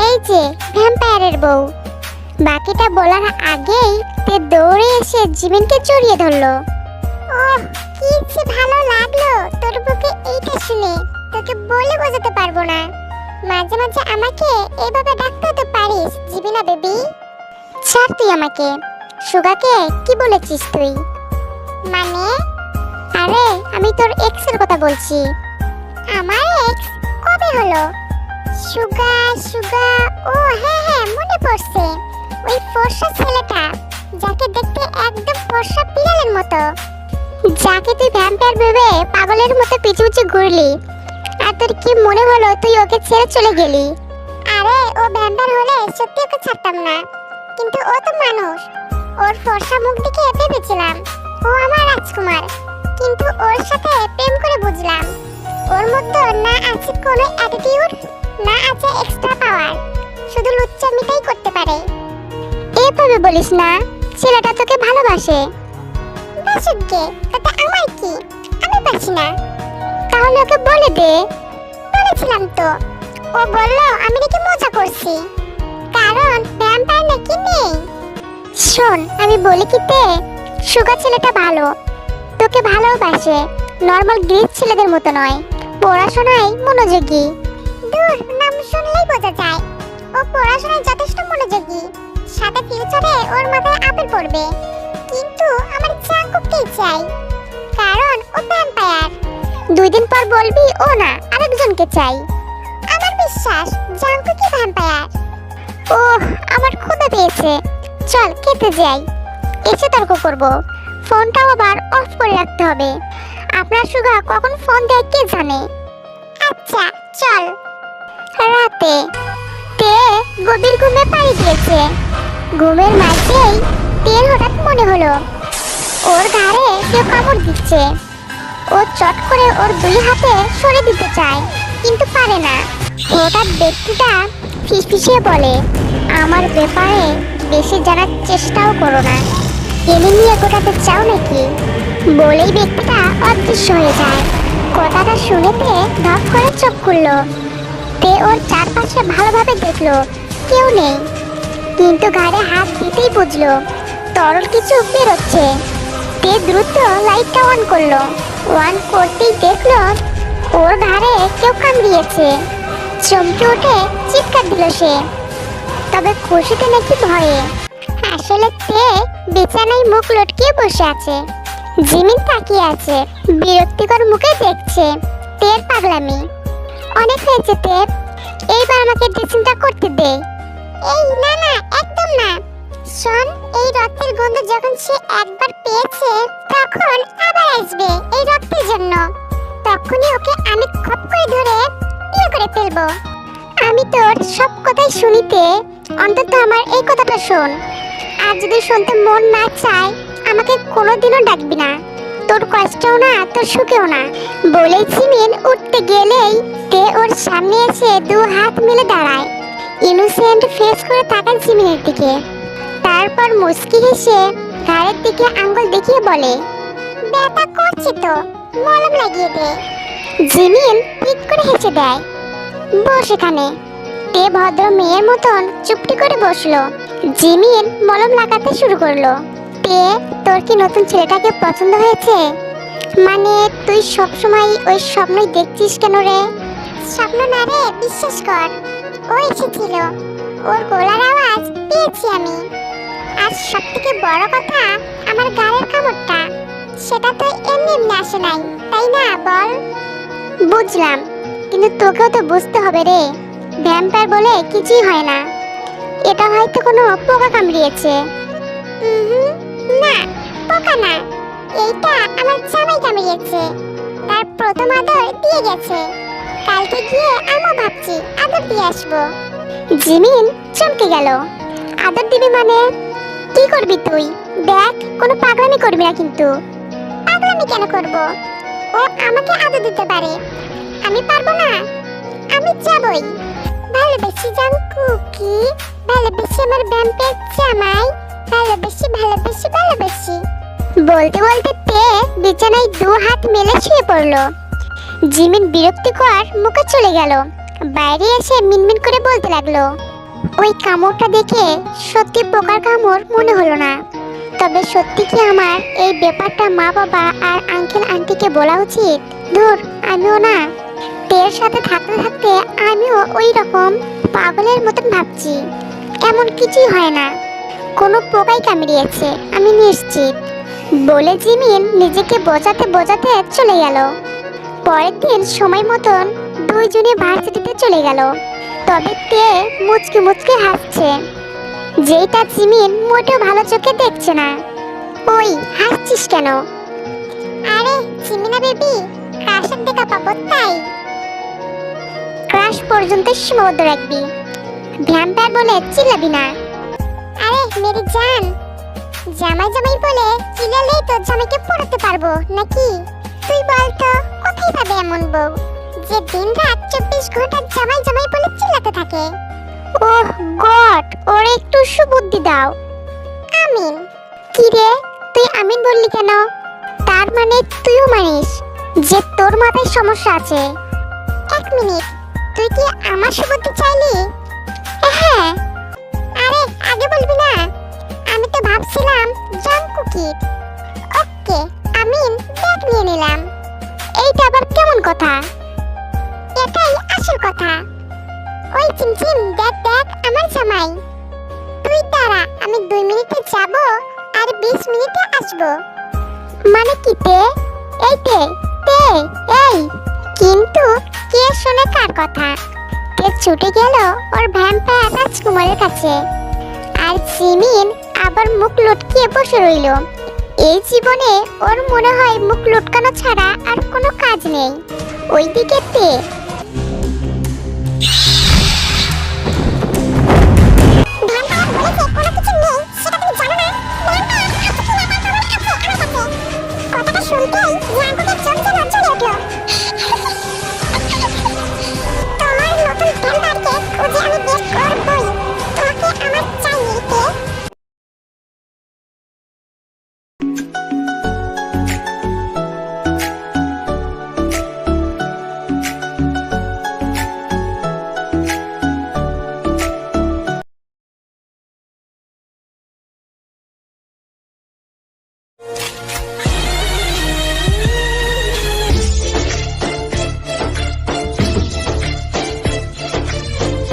এই যে ভ্যাম্পায়ারের বউ। বাকিটা বলার আগেই তে দৌড়ে এসে জিমিনকে জড়িয়ে ধরলো। ওহ, কি যে ভালো লাগলো তোর বুকে এইটা শুনে, তোকে বলে বোঝাতে পারবো না। মাঝে মাঝে আমাকে এইভাবে ডাকতে তো পারিস জিবিনা বেবি। ছাড় তুই আমাকে। সুগাকে কি বলেছিস তুই? মানে? আরে আমি তোর এক্সের কথা বলছি। আমার এক্স কবে হলো? সুগা সুগা, ও হ্যাঁ হ্যাঁ মনে পড়ছে। ওই ফর্সা ছেলেটা, যাকে দেখতে একদম ফর্সা বিড়ালের মতো, যাকে তুই ভ্যাম্পায়ার ভেবে পাগলের মতো পিছু পিছু ঘুরলি। আর তোর কি মনে হলো তুই ওকে ছেড়ে চলে গেলি? আরে ও ভ্যাম্পায়ার হলে সত্যি ওকে ছাড়তাম না, কিন্তু ও তো মানুষ। ওর ফর্সা মুখ দেখে ভেবেছিলাম ও আমার রাজকুমার, কিন্তু ওর সাথে প্রেম করে বুঝলাম ওর মধ্যে না আছে কোনো অ্যাটিটিউড, না আছে এক্সট্রা পাওয়ার, শুধু লুচ্চামিটাই করতে পারে। এভাবে বলিস না, ছেলেটা তোকে ভালোবাসে। বাসুক গে, তাতে আমার কি? আমি পারছি না। তাহলে ওকে বলে দে। বলেছিলাম তো, ও বলল আমি নাকি মজা করছি, কারণ ভ্যাম্পায়ার নাকি নেই। শোন আমি বলি কি তে, সুগা ছেলেটা ভালো, তোকে ভালোবাসে, নর্মাল গ্রিস ছেলেদের মতো নয়, পড়াশোনায় মনোযোগী। দূর, নাম শুনলেই বোঝা যায় ও পড়াশোনায় যথেষ্ট মনোযোগী, সাথে ফিউচারে ওর মাথায় আপেল পড়বে। কিন্তু আমার জাঙ্কুককেই চাই, কারণ ও ভ্যাম্পায়ার। 2 দিন পর বলবি ও না, আরেকজনকে চাই। আমার বিশ্বাস জাঙ্কুকই ভ্যাম্পায়ার। ওহ, আমার ক্ষুধা পেয়েছে, চল খেতে যাই, এসে তর্ক করব। ফোনটাও আবার অফ করে রাখতে হবে, আপনার সুগা কখন ফোন দেয় কে জানে। আচ্ছা চল। রাতে তে গভীর ঘুমে পাড়ি দিয়েছে। ঘুমের মাঝেই তের হঠাৎ মনে হলো ওর ঘাড়ে কেউ কামড় দিচ্ছে। ও চট করে ওর 2 হাতে সরে দিতে চায়, কিন্তু পারে না। হঠাৎ ব্যক্তিটা ফিসফিসিয়ে বলে, আমার ব্যাপারে বেশি জানার চেষ্টাও করো না, এলিমিয়ে গোটাতে চাও নাকি? বলেই ব্যক্তিটা অদৃশ্য হয়ে যায়। কথাটা শুনেতে ধপ করে চোখ খুললো। তে ওর চারপাশে ভালোভাবে দেখলো, কেউ নেই, কিন্তু ঘাড়ে হাত দিতেই বুঝলো তরল কিছু বেরোচ্ছে। তে দ্রুত লাইটটা অন করলো। অন করতেই দেখলো ওর ঘাড়ে কেউ কামড়িয়েছে। চমকে উঠে চিৎকার দিল সে, তবে খুশিতে নাকি ভয়ে। আসলে তে বিছানায় মুখ লটকিয়ে বসে আছে। জিমিন তাকিয়ে আছে, বিরক্তিকর মুখে দেখছে তের পাগলামি। অনেক হয়েছে তে, এইবার আমাকে ড্রেসিংটা করতে দে। এই না না, একদম না। শোন, এই রক্তের গন্ধ যখন সে একবার পেয়েছে তখন আবার আসবে এই রক্তের জন্য। তখনই ওকে আমি খপ করে ধরে বিয়ে করে ফেলবো। আমি তোর সব কথাই শুনিতে, অন্তত আমার এই কথাটা শোন। আর যদি শুনতে মন না চায় আমাকে কোনোদিনও ডাকবি না, তোর কষ্টও না তোর সুখেও না। বলেই জিমিন উঠতে গেলেই তে ওর সামনে এসে 2 হাত মিলে দাঁড়ায়। ইনোসেন্ট ফেস করে তাকায় জিমিনের দিকে, তারপর মুস্কি হেসে ঘাড়ের দিকে আঙ্গুল দেখিয়ে বলে, ব্যথা করছে তো, মলম লাগিয়ে দে। জিমিন ঠিক করে হেসে দেয়। বস এখানে। তে ভদ্র মেয়ের মতন চুপটি করে বসলো। জিমিন মলম লাগাতে শুরু করলো। তে, তোর কি নতুন ছেলেটাকে পছন্দ হয়েছে? মানে তুই সবসময় ওই স্বপ্নই দেখছিস কেন রে? স্বপ্ন না রে, বিশ্বাস কর, ও এসেছিল, ওর গলার আওয়াজ পেয়েছি আমি। আর সব থেকে বড় কথা, আমার গালের কামড়টা, সেটা তো এমনি এমনি আসে নাই, তাই না বল? বুঝলাম, কিন্তু তোকেও তো বুঝতে হবে রে, ভ্যাম্পায়ার বলে কিছুই হয় না। এটা হয়তো কোনো পোকা কামড়িয়েছে। না, পোকা না, এইটা আমার জামাই কামড়িয়েছে। তার প্রথম আদর দিয়ে গেছে, কালকে গিয়ে আমিও ভাবছি আদর দিয়ে আসবো। জিমিন চমকে গেল। আদর দিবি মানে? কি করবি তুই? দেখ, কোনো পাগলামি করবি না কিন্তু। পাগলামি কেন করব? ও আমাকে আদর দিতে পারে, আমি পারবো না? আমি যাবই। ভালোবেসি জাঙ্কুকি, ভালোবেসি আমার ভ্যাম্পায়ার জামাই, ভালোবেসি ভালোবেসি ভালোবেসি। বলতে বলতে তে বিছানায় 2 হাত মেলে শুয়ে পড়লো। জিমিন বিরক্তিকর মুখে চলে গেল। বাইরে এসে মিনমিন করে বলতে লাগলো, ওই কামড়টা দেখে সত্যি পোকার কামড় মনে হলো না। তবে সত্যি কি আমার এই ব্যাপারটা মা বাবা আর আঙ্কেল আন্টিকে বলা উচিত? ধুর, আমিও না, তের সাথে থাকতে থাকতে আমিও ওই রকম পাগলের মতন ভাবছি। এমন কিছুই হয় না, কোনো পোকাই কামড়িয়েছে, আমি নিশ্চিত, বলে জিমিন নিজেকে বোঝাতে বোঝাতে চলে গেল। পরের দিন সময় মতন দুইজনে ভার্সিটিতে চলে গেল। তবে তে মুচকি মুচকি হাসছে, যেটা জিমিন মোটেও ভালো চোখে দেখছে না। ওই হাসছিস কেন? আরে জিমিনা বেবি, ক্রাশের দেখা পাবো তাই। ক্রাশ পর্যন্ত সীমাবদ্ধ রাখবি, ভ্যাম্পায়ার বলে চিল্লাবি না। আরে মেরি জান, জামাই জামাই বলে চিল্লালেই তো জামাইকে পড়াতে পারবো নাকি? তুই বল তো, কোথায় পাবে এমন বউ যে দিন রাত 24 ঘন্টা জামাই জামাই বলে চিল্লাতে থাকে? ওহ গড, ওর একটু সুবুদ্ধি দাও। আমিন? কি রে, তুই আমিন বললি কেন? তার মানে তুইও মানিস যে তোর মাথায় সমস্যা আছে? এক মিনিট, তুই কি আমার সুবুদ্ধি চাইলি? হ্যাঁ। আরে আগে বলবি না, আমি তো ভাবছিলাম জাঙ্কুকি। ওকে আমিন, ব্যাগ নিয়ে নিলাম। এইটা আবার কেমন কথা? এটাই আসল কথা। ওই চিমচিম, দেখ দেখ আমার জামাই। তুই দাঁড়া, আমি 2 মিনিটে যাব আর 20 মিনিটে আসব। মানে কি তে? এই তে, তে, এই। কিন্তু কে শোনে কার কথা? তে ছুটে গেল ওর ভ্যাম্পায়ার রাজকুমারের কাছে, আর জিমিন আবার মুখ লটকিয়ে বসে রইল। এই জীবনে ওর মনে হয় মুখ লটকানো ছাড়া আর কোনো কাজ নেই। ওইদিকে তে